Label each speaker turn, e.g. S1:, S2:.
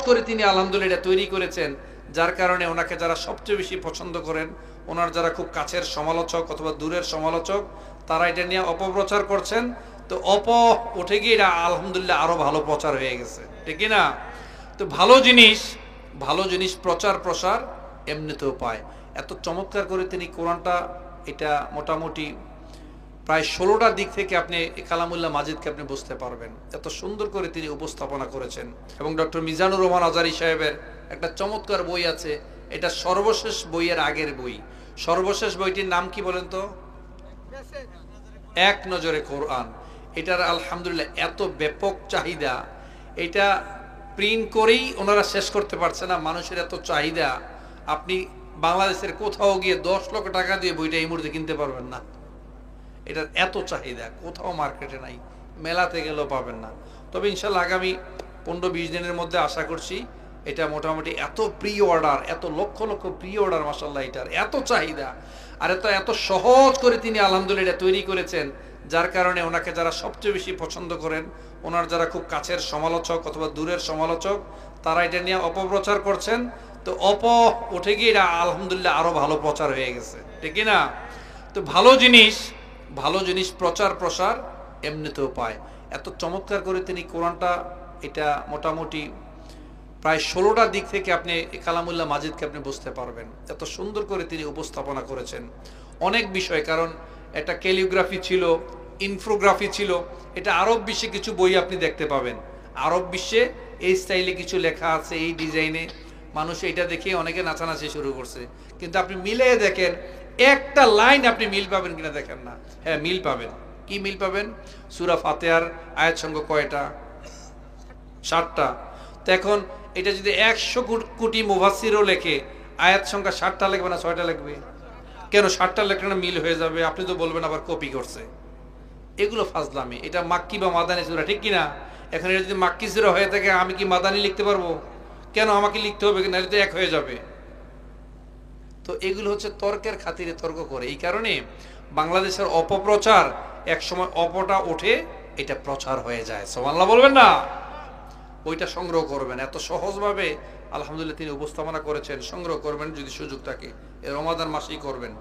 S1: করে তিনি আলহামদুলিল্লাহ এটা তৈরি করেছেন, যার কারণে ওনাকে যারা সবচেয়ে বেশি পছন্দ করেন, ওনার যারা খুব কাছের সমালোচক অথবা দূরের সমালোচক, তারা এটা নিয়ে অপপ্রচার করছেন। তো উঠে গিয়ে এটা আলহামদুলিল্লাহ আরো ভালো প্রচার হয়ে গেছে, ঠিক না? তো ভালো জিনিস প্রচার প্রসার এমনিতেও পায়। এত চমৎকার করে তিনি কোরআনটা, এটা মোটামুটি প্রায় 16টা দিক থেকে আপনি কালামুল্লাহ মাজিদকে আপনি বুঝতে পারবেন। এত সুন্দর করে তিনি উপস্থাপনা করেছেন। এবং ডক্টর মিজানুর রহমান আজারি সাহেবের একটা চমৎকার বই আছে, এটা সর্বশেষ বইয়ের আগের বই। সর্বশেষ বইটির নাম কি বলেন তো? এক নজরে কোরআন। এটার আলহামদুলিল্লাহ এত ব্যাপক চাহিদা, এটা প্রিন্ট করেই ওনারা শেষ করতে পারছে না। মানুষের এত চাহিদা, আপনি বাংলাদেশের কোথাও গিয়ে 10 লক্ষ টাকা দিয়ে বইটা এই মুহূর্তে কিনতে পারবেন না। এটার এত চাহিদা, কোথাও মার্কেটে নাই, মেলাতে গেলেও পাবেন না। তবে ইনশাল্লাহ আগামী 15-20 দিনের মধ্যে আশা করছি এটা মোটামুটি এত প্রি অর্ডার, এত লক্ষ লক্ষ প্রি অর্ডার, মাশাআল্লাহ, এটার এত চাহিদা, আর এত সহজ করে তিনি আলহামদুলিল্লাহ এটা তৈরি করেছেন, যার কারণে ওনাকে যারা সবচেয়ে বেশি পছন্দ করেন, ওনার যারা খুব কাছের সমালোচক অথবা দূরের সমালোচক, তারা এটা নিয়ে অপপ্রচার করছেন। তো উঠে গিয়ে এটা আলহামদুলিল্লাহ আরো ভালো প্রচার হয়ে গেছে, ঠিক না? তো ভালো জিনিস প্রচার প্রসার এমনিতেও পায়। এত চমৎকার করে তিনি কোরআনটা, এটা মোটামুটি প্রায় 16টা দিক থেকে আপনি কালামুল্লাহ মাজিদকে আপনি বুঝতে পারবেন। এত সুন্দর করে তিনি উপস্থাপনা করেছেন অনেক বিষয়। কারণ এটা ক্যালিগ্রাফি ছিল, ইনফোগ্রাফি ছিল। এটা আরব বিশ্বে কিছু বই আপনি দেখতে পাবেন, আরব বিশ্বে এই স্টাইলে কিছু লেখা আছে, এই ডিজাইনে। মানুষ এটা দেখে অনেকে নাচানাচি শুরু করছে, কিন্তু আপনি মিলিয়ে দেখেন একটা লাইন আপনি মিল পাবেন কিনা দেখেন না। হ্যাঁ, মিল পাবেন। কি মিল পাবেন? সূরা ফাতিহার আয়াত সংখ্যা কয়টা? 60টা। তো এখন এটা যদি 100 কোটি মুফাসসিরও লেখে, আয়াত সংখ্যা 60টা লিখবে না 6টা লিখবে? কেন 60টা লেখলে না মিল হয়ে যাবে? আপনি তো বলবেন আবার কপি করছে। এগুলো ফাজলামি। এটা মাক্কি বা মাদানী সূরা, ঠিক কিনা? এখন এটা যদি মাক্কি সূরা হয়ে থাকে, আমি কি মাদানী লিখতে পারবো? কেন আমাকে লিখতে হবে? কিনা এটা তো এক হয়ে যাবে। তো এগুলো হচ্ছে তর্কের খাতিরে তর্ক করে। এই কারণে বাংলাদেশের অপপ্রচার, এক সময় অপটা ওঠে, এটা প্রচার হয়ে যায়। সুবহানাল্লাহ বলবেন না? ওইটা সংগ্রহ করবেন। এত সহজভাবে আলহামদুলিল্লাহ তিনি উপস্থাপনা করেছেন। সংগ্রহ করবেন যদি সুযোগ থাকে, এই রমাদান মাসেই করবেন।